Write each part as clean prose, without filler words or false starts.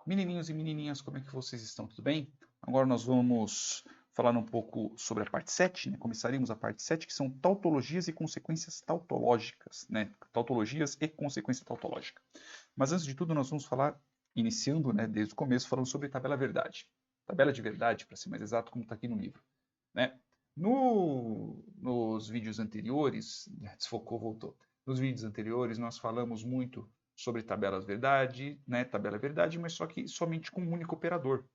Menininhos e menininhas, como é que vocês estão? Tudo bem? Agora nós vamos falar um pouco sobre a parte 7, né? Começaríamos a parte 7, que são tautologias e consequências tautológicas, né? Tautologias e consequência tautológica. Mas antes de tudo, nós vamos falar, iniciando, né, desde o começo, falando sobre tabela verdade. Tabela de verdade, para ser mais exato, como está aqui no livro, né? Nos vídeos anteriores, desfocou, voltou. Nos vídeos anteriores, nós falamos muito sobre tabelas verdade, né? Tabela verdade, mas só que somente com um único operador.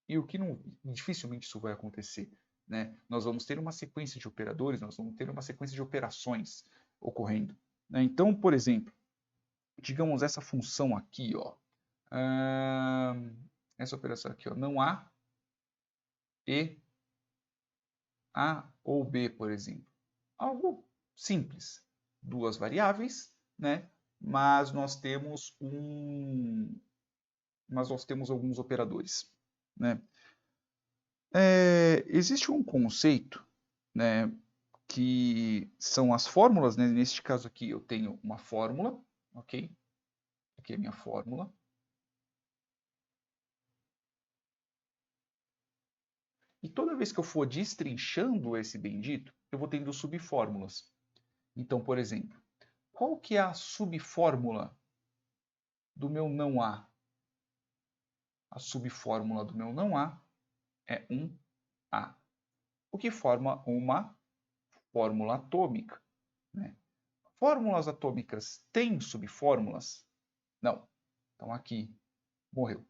E o que não, dificilmente isso vai acontecer, né? Nós vamos ter uma sequência de operadores, nós vamos ter uma sequência de operações ocorrendo, né? Então, por exemplo, digamos essa função aqui, ó, essa operação aqui, ó, não há e A ou B, por exemplo. Algo simples. Duas variáveis, né? Mas nós temos alguns operadores, né? Existe um conceito, né, que são as fórmulas, né? Neste caso aqui eu tenho uma fórmula, ok? Aqui é a minha fórmula. E toda vez que eu for destrinchando esse bendito, eu vou tendo subfórmulas. Então, por exemplo, qual que é a subfórmula do meu não A? A subfórmula do meu não A é um A, o que forma uma fórmula atômica, né? Fórmulas atômicas têm subfórmulas? Não. Então aqui morreu.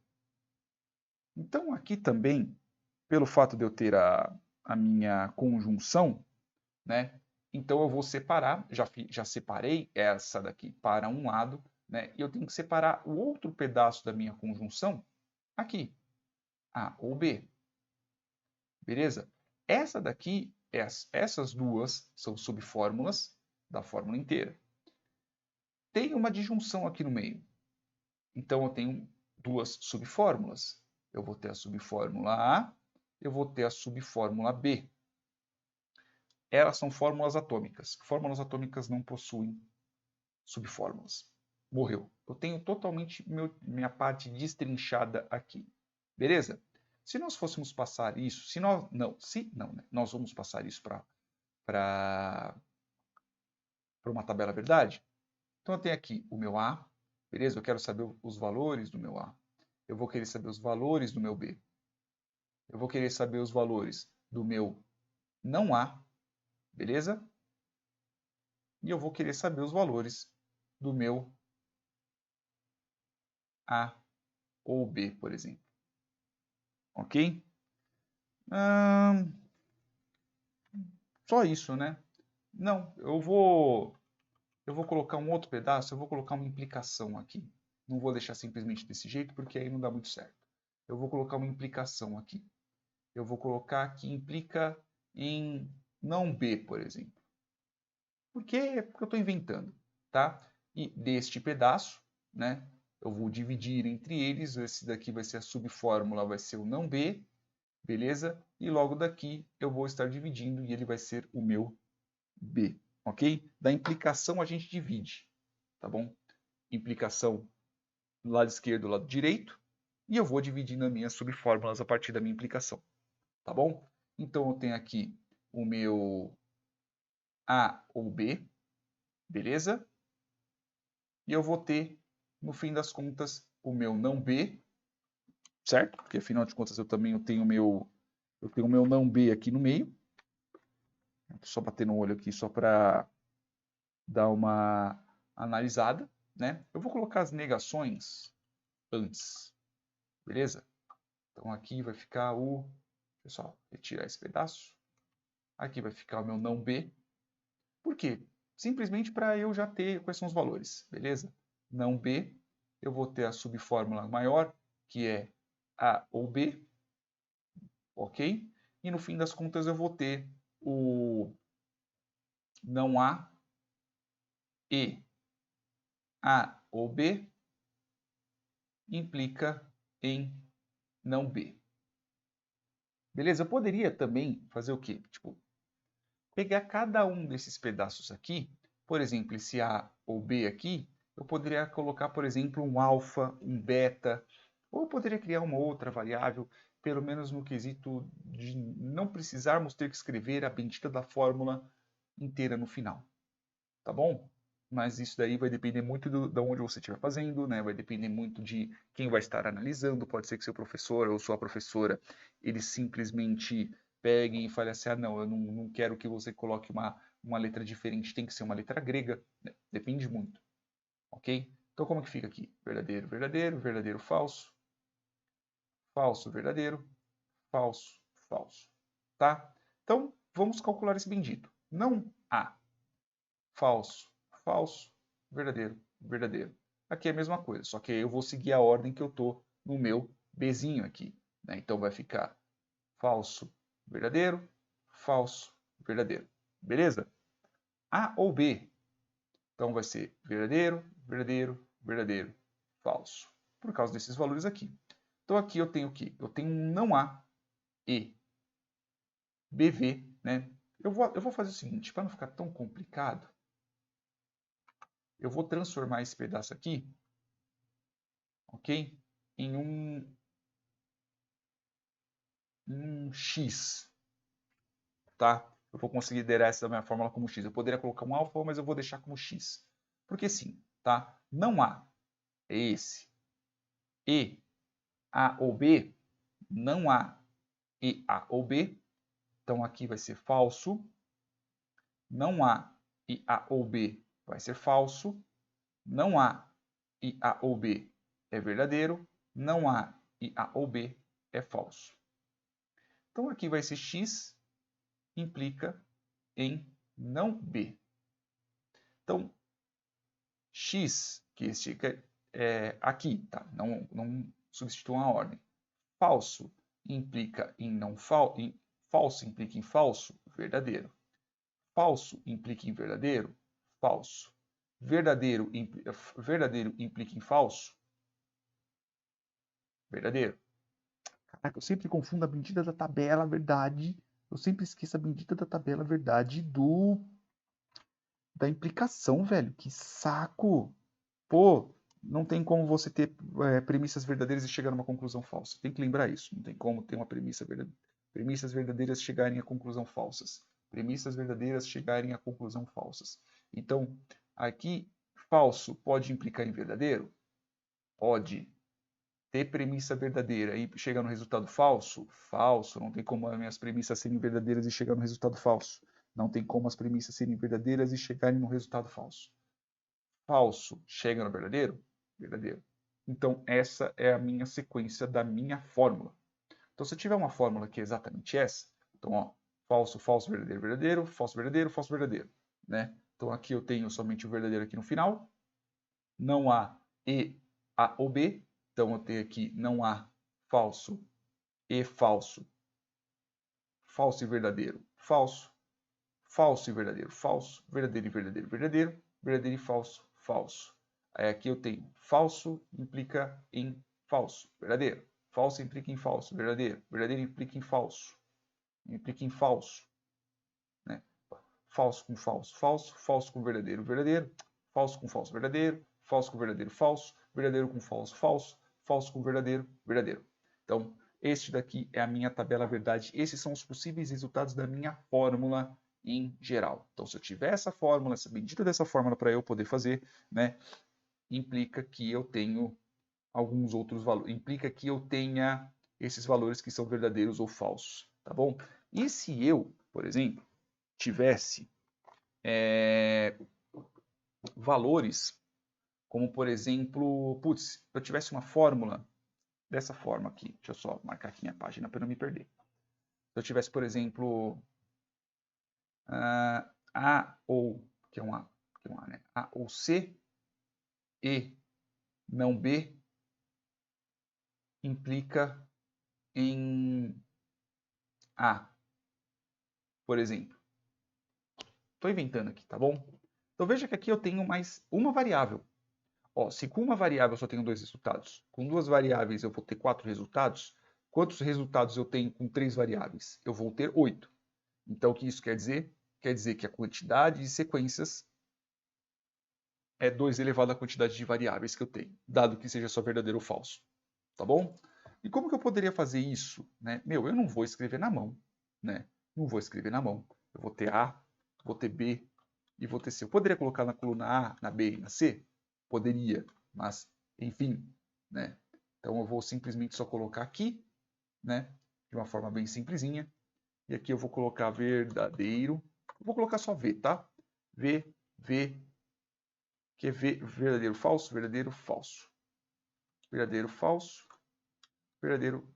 Então aqui também, pelo fato de eu ter a minha conjunção, né? Então eu vou separar, já separei essa daqui para um lado, né? E eu tenho que separar o outro pedaço da minha conjunção aqui, A ou B. Beleza? Essa daqui, essas duas são subfórmulas da fórmula inteira. Tem uma disjunção aqui no meio. Então eu tenho duas subfórmulas. Eu vou ter a subfórmula A, eu vou ter a subfórmula B. Elas são fórmulas atômicas. Fórmulas atômicas não possuem subfórmulas. Morreu. Eu tenho totalmente minha parte destrinchada aqui. Beleza? Se nós fôssemos passar isso, né? Nós vamos passar isso para uma tabela verdade. Então eu tenho aqui o meu A, beleza? Eu quero saber os valores do meu A. Eu vou querer saber os valores do meu B. Eu vou querer saber os valores do meu não A, beleza? E eu vou querer saber os valores do meu A ou B, por exemplo. Ok? Só isso, né? Não, eu vou colocar um outro pedaço, eu vou colocar uma implicação aqui. Não vou deixar simplesmente desse jeito, porque aí não dá muito certo. Eu vou colocar uma implicação aqui. Eu vou colocar que implica em não B, por exemplo. Porque eu estou inventando, tá? E deste pedaço, né? Eu vou dividir entre eles. Esse daqui vai ser a subfórmula, vai ser o não B, beleza? E logo daqui eu vou estar dividindo e ele vai ser o meu B, ok? Da implicação a gente divide, tá bom? Implicação do lado esquerdo, do lado direito, e eu vou dividindo as minhas subfórmulas a partir da minha implicação, tá bom? Então eu tenho aqui o meu A ou B, beleza? E eu vou ter, no fim das contas, o meu não B, certo? Porque afinal de contas eu também tenho o meu não B aqui no meio. Só bater no olho aqui só para dar uma analisada, né? Eu vou colocar as negações antes, beleza? Então aqui vai ficar o... Pessoal, retirar esse pedaço. Aqui vai ficar o meu não B. Por quê? Simplesmente para eu já ter quais são os valores, beleza? Não B, eu vou ter a subfórmula maior, que é A ou B, ok? E no fim das contas eu vou ter o não A e A ou B implica em não B. Beleza? Eu poderia também fazer o quê? Tipo, pegar cada um desses pedaços aqui, por exemplo, esse A ou B aqui, eu poderia colocar, por exemplo, um alfa, um beta, Ou eu poderia criar uma outra variável, pelo menos no quesito de não precisarmos ter que escrever a bendita da fórmula inteira no final. Tá bom? Mas isso daí vai depender muito de onde você estiver fazendo, né? Vai depender muito de quem vai estar analisando. Pode ser que seu professor ou sua professora, eles simplesmente peguem e falem assim, ah, não, eu não quero que você coloque uma letra diferente, tem que ser uma letra grega. Depende muito, ok? Então como que fica aqui? Verdadeiro, verdadeiro, verdadeiro, falso, falso, verdadeiro, falso, falso, tá? Então, vamos calcular esse bendito. Não há falso, falso, verdadeiro, verdadeiro. Aqui é a mesma coisa, só que eu vou seguir a ordem que eu estou no meu Bzinho aqui. Né? Então vai ficar falso, verdadeiro, falso, verdadeiro. Beleza? A ou B. Então vai ser verdadeiro, verdadeiro, verdadeiro, falso. Por causa desses valores aqui. Então aqui eu tenho o quê? Eu tenho um não há e BV, né? Eu vou fazer o seguinte, para não ficar tão complicado, eu vou transformar esse pedaço aqui, ok? Em um x, tá? Eu vou considerar essa minha fórmula como x. Eu poderia colocar um alfa, mas eu vou deixar como x. Porque sim, tá? Não há esse e a ou b, não há e a ou b. Então aqui vai ser falso. Não há e a ou b vai ser falso. Não há e a ou b é verdadeiro. Não há e a ou b é falso. Então aqui vai ser x implica em não B. Então, x, que estica aqui, tá? Não substituam a ordem. Falso implica em não falso implica em falso, verdadeiro. Falso implica em verdadeiro, falso. Verdadeiro implica em falso, verdadeiro. Caraca, eu sempre confundo a bendita da tabela verdade. Eu sempre esqueço a bendita da tabela verdade da implicação, velho. Que saco! Pô, não tem como você ter premissas verdadeiras e chegar a uma conclusão falsa. Tem que lembrar isso. Não tem como ter uma premissas verdadeiras chegarem a conclusão falsas. Premissas verdadeiras chegarem a conclusão falsas. Então, aqui, falso pode implicar em verdadeiro? Pode. Ter premissa verdadeira e chegar no resultado falso? Falso. Não tem como as minhas premissas serem verdadeiras e chegar no resultado falso. Não tem como as premissas serem verdadeiras e chegarem no resultado falso. Falso chega no verdadeiro? Verdadeiro. Então, essa é a minha sequência da minha fórmula. Então, se eu tiver uma fórmula que é exatamente essa, então, ó, falso, falso, verdadeiro, verdadeiro, falso, verdadeiro, falso, verdadeiro. Né? Então, aqui eu tenho somente o verdadeiro aqui no final. Não há e, a ou b. Então, eu tenho aqui não há falso e falso. Falso e verdadeiro, falso. Falso e verdadeiro, falso. Verdadeiro e verdadeiro, verdadeiro. Verdadeiro e falso, falso. Aí aqui eu tenho falso implica em falso, verdadeiro. Falso implica em falso, verdadeiro. Verdadeiro implica em falso. Implica em falso. Né? Falso com falso, falso. Falso com verdadeiro, verdadeiro. Falso com falso, verdadeiro. Falso com verdadeiro, falso. Verdadeiro com falso, falso. Falso com verdadeiro, verdadeiro. Então, este daqui é a minha tabela verdade. Esses são os possíveis resultados da minha fórmula em geral. Então, se eu tiver essa fórmula, essa bendita dessa fórmula para eu poder fazer, né, implica que eu tenho alguns outros valores, implica que eu tenha esses valores que são verdadeiros ou falsos, tá bom? E se eu, por exemplo, tivesse valores como, por exemplo, putz, eu tivesse uma fórmula dessa forma aqui, deixa eu só marcar aqui minha página para não me perder. Se eu tivesse, por exemplo, A ou, que é um A, né? A ou C e não B implica em A, por exemplo. Estou inventando aqui, tá bom? Então veja que aqui eu tenho mais uma variável. Ó, se com uma variável eu só tenho 2 resultados, com 2 variáveis eu vou ter 4 resultados, quantos resultados eu tenho com 3 variáveis? Eu vou ter 8. Então o que isso quer dizer? Quer dizer que a quantidade de sequências é 2 elevado à quantidade de variáveis que eu tenho, dado que seja só verdadeiro ou falso. tá bom? E como que eu poderia fazer isso? Né? Meu, eu não vou escrever na mão, né? Não vou escrever na mão. Eu vou ter A, vou ter B e vou ter C. Eu poderia colocar na coluna A, na B e na C? Poderia, mas enfim, né? Então eu vou simplesmente só colocar aqui, né? De uma forma bem simplesinha. E aqui eu vou colocar verdadeiro. Eu vou colocar só V, tá? V, que é V, verdadeiro, falso, verdadeiro, falso. Verdadeiro, falso, verdadeiro,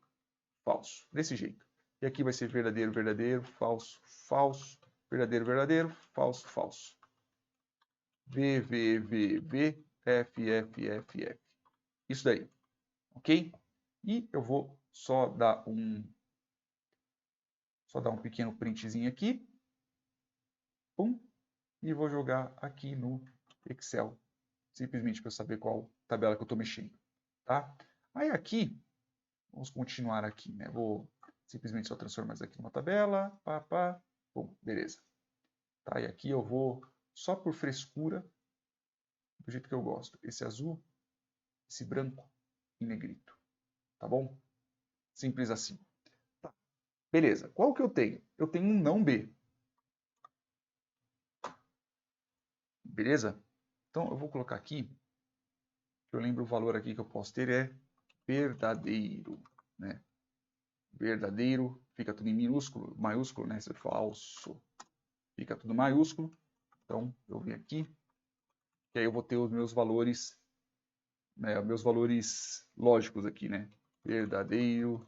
falso. Desse jeito. E aqui vai ser verdadeiro, verdadeiro, falso, falso, verdadeiro, verdadeiro, falso, falso. V, V, V, V, F, F, F, F. Isso daí, ok? E eu vou só dar um pequeno printzinho aqui. Pum. E vou jogar aqui no Excel. Simplesmente para eu saber qual tabela que eu estou mexendo. Tá? Aí aqui, vamos continuar aqui, né? Vou simplesmente só transformar isso aqui numa tabela. Pá, pá. Bom, beleza. Tá? E aqui eu vou, só por frescura, do jeito que eu gosto. Esse azul, esse branco e negrito. Tá bom? Simples assim. Tá. Beleza. Qual que eu tenho? Eu tenho um não B. Beleza? Então eu vou colocar aqui, eu lembro o valor aqui que eu posso ter é verdadeiro, né? Verdadeiro, fica tudo em minúsculo, maiúsculo, né? Isso é falso. Fica tudo maiúsculo. Então eu venho aqui, e aí eu vou ter os meus valores, né? Meus valores lógicos aqui, né? Verdadeiro,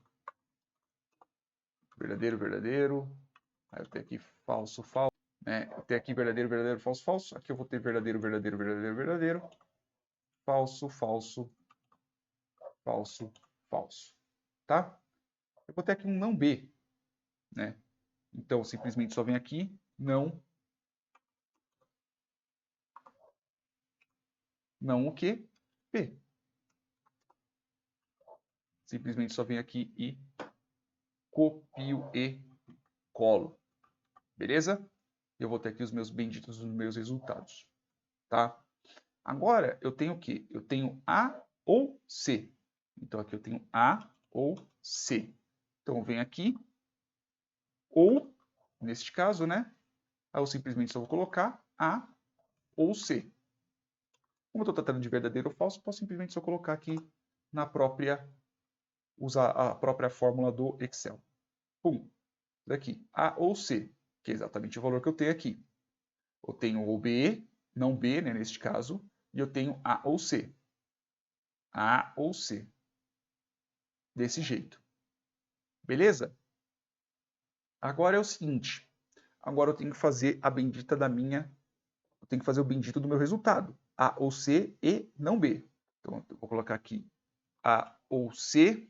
verdadeiro, verdadeiro. Aí eu tenho aqui falso, falso. Né? Eu tenho aqui verdadeiro, verdadeiro, falso, falso. Aqui eu vou ter verdadeiro, verdadeiro, verdadeiro, verdadeiro. Falso, falso, falso, falso. Tá? Eu vou ter aqui um não B, né? Então, simplesmente só vem aqui, não o quê? B. Simplesmente só vem aqui e copio e colo. Beleza? Eu vou ter aqui os meus benditos os meus resultados. Tá? Agora, eu tenho o quê? Eu tenho A ou C. Então, aqui eu tenho A ou C. Então, eu venho aqui, ou, neste caso, né? Aí eu simplesmente só vou colocar A ou C. Como eu estou tratando de verdadeiro ou falso, posso simplesmente só colocar aqui na própria, usar a própria fórmula do Excel. Pum, daqui, A ou C, que é exatamente o valor que eu tenho aqui. Eu tenho o B, não B, né, neste caso, e eu tenho A ou C. A ou C. Desse jeito. Beleza? Agora é o seguinte, agora eu tenho que fazer a bendita da minha, eu tenho que fazer o bendito do meu resultado. A ou C e não B. Então, eu vou colocar aqui A ou C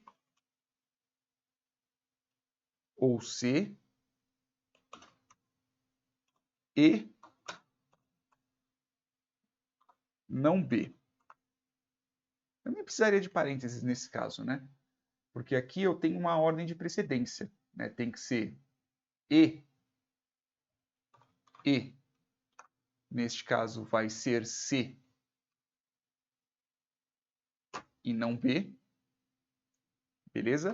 e não B. Eu nem precisaria de parênteses nesse caso, né? Porque aqui eu tenho uma ordem de precedência, né? Tem que ser e, neste caso vai ser C e não B, beleza?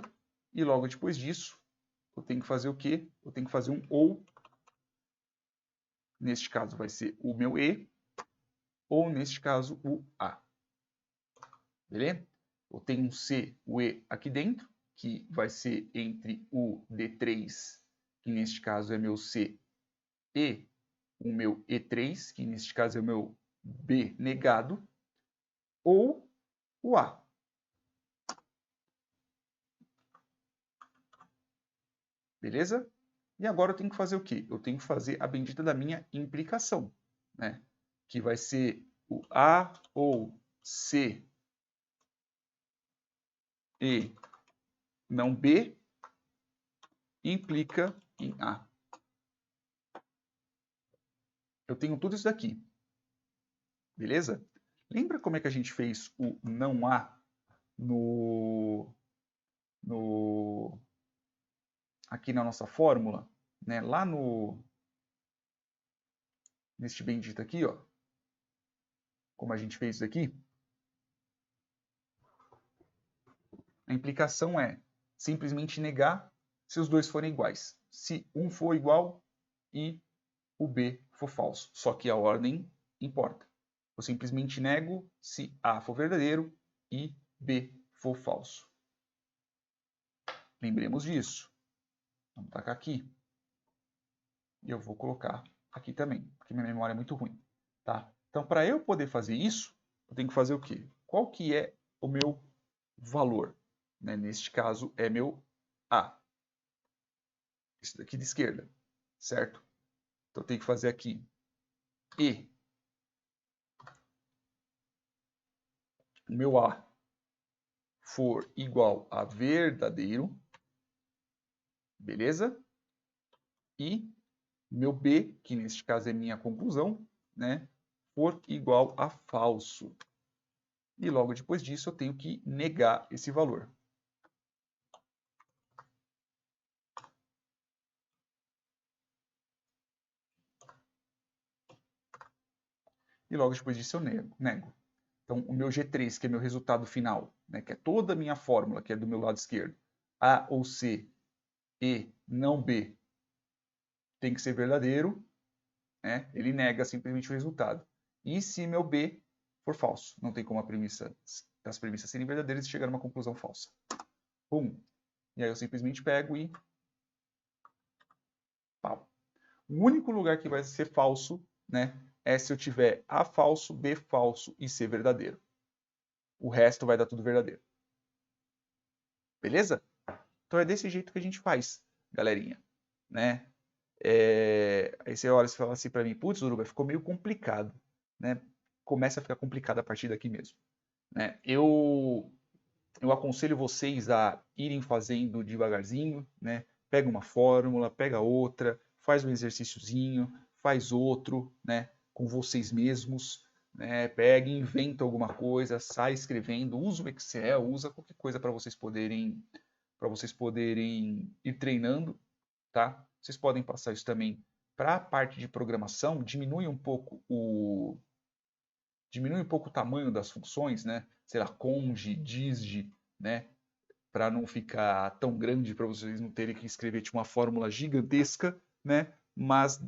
E logo depois disso, eu tenho que fazer o quê? Eu tenho que fazer um ou, neste caso vai ser o meu E, ou neste caso o A, beleza? Eu tenho um C, o E aqui dentro, que vai ser entre o D3, que neste caso é meu C, e o meu E3, que neste caso é o meu B negado, ou o A. Beleza? E agora eu tenho que fazer o quê? Eu tenho que fazer a bendita da minha implicação, né? Que vai ser o A ou C e não B implica em A. Eu tenho tudo isso daqui. Beleza? Lembra como é que a gente fez o não A aqui na nossa fórmula? Né? Lá neste bendito aqui, ó. Como a gente fez isso aqui? A implicação é simplesmente negar se os dois forem iguais. Se um for igual e o B for falso. Só que a ordem importa. Eu simplesmente nego se A for verdadeiro e B for falso. Lembremos disso. Vamos tacar aqui. E eu vou colocar aqui também, porque minha memória é muito ruim. Tá? Então, para eu poder fazer isso, eu tenho que fazer o quê? Qual que é o meu valor? Né? Neste caso, é meu A. Esse daqui de esquerda, certo? Então, eu tenho que fazer aqui E. O meu A for igual a verdadeiro, beleza? E meu B, que neste caso é minha conclusão, né, for igual a falso. E logo depois disso eu tenho que negar esse valor. E logo depois disso eu nego. Então, o meu G3, que é meu resultado final, né, que é toda a minha fórmula, que é do meu lado esquerdo, A ou C, E, não B, tem que ser verdadeiro, né? Ele nega simplesmente o resultado. E se meu B for falso? Não tem como as premissas serem verdadeiras e chegar a uma conclusão falsa. Pum. E aí eu simplesmente pego e pau. O único lugar que vai ser falso, né, é se eu tiver A falso, B falso e C verdadeiro. O resto vai dar tudo verdadeiro. Beleza? Então é desse jeito que a gente faz, galerinha. Né? Aí você olha e fala assim para mim, putz, Uruba, ficou meio complicado. Né? Começa a ficar complicado a partir daqui mesmo. Né? Eu aconselho vocês a irem fazendo devagarzinho, né? Pega uma fórmula, pega outra, faz um exercíciozinho, faz outro, né? Com vocês mesmos, né? Pega, inventa alguma coisa, sai escrevendo, usa o Excel, usa qualquer coisa para vocês poderem ir treinando, tá? Vocês podem passar isso também para a parte de programação, diminui um pouco o tamanho das funções, né? Sei lá, conge, disge, né? Para não ficar tão grande, para vocês não terem que escrever tipo, uma fórmula gigantesca, né? Mas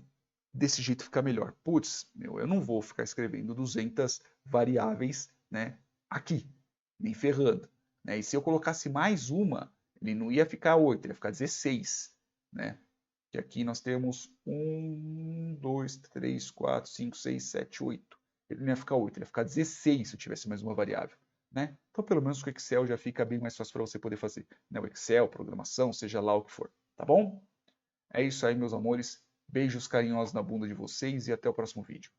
desse jeito fica melhor. Putz, eu não vou ficar escrevendo 200 variáveis, né? Aqui, nem ferrando. Né? E se eu colocasse mais uma, ele não ia ficar 8, ele ia ficar 16, né? Que aqui nós temos 1, 2, 3, 4, 5, 6, 7, 8. Ele não ia ficar 8, ele ia ficar 16 se eu tivesse mais uma variável. Né? Então, pelo menos com o Excel já fica bem mais fácil para você poder fazer. Né? O Excel, programação, seja lá o que for. Tá bom? É isso aí, meus amores. Beijos carinhosos na bunda de vocês e até o próximo vídeo.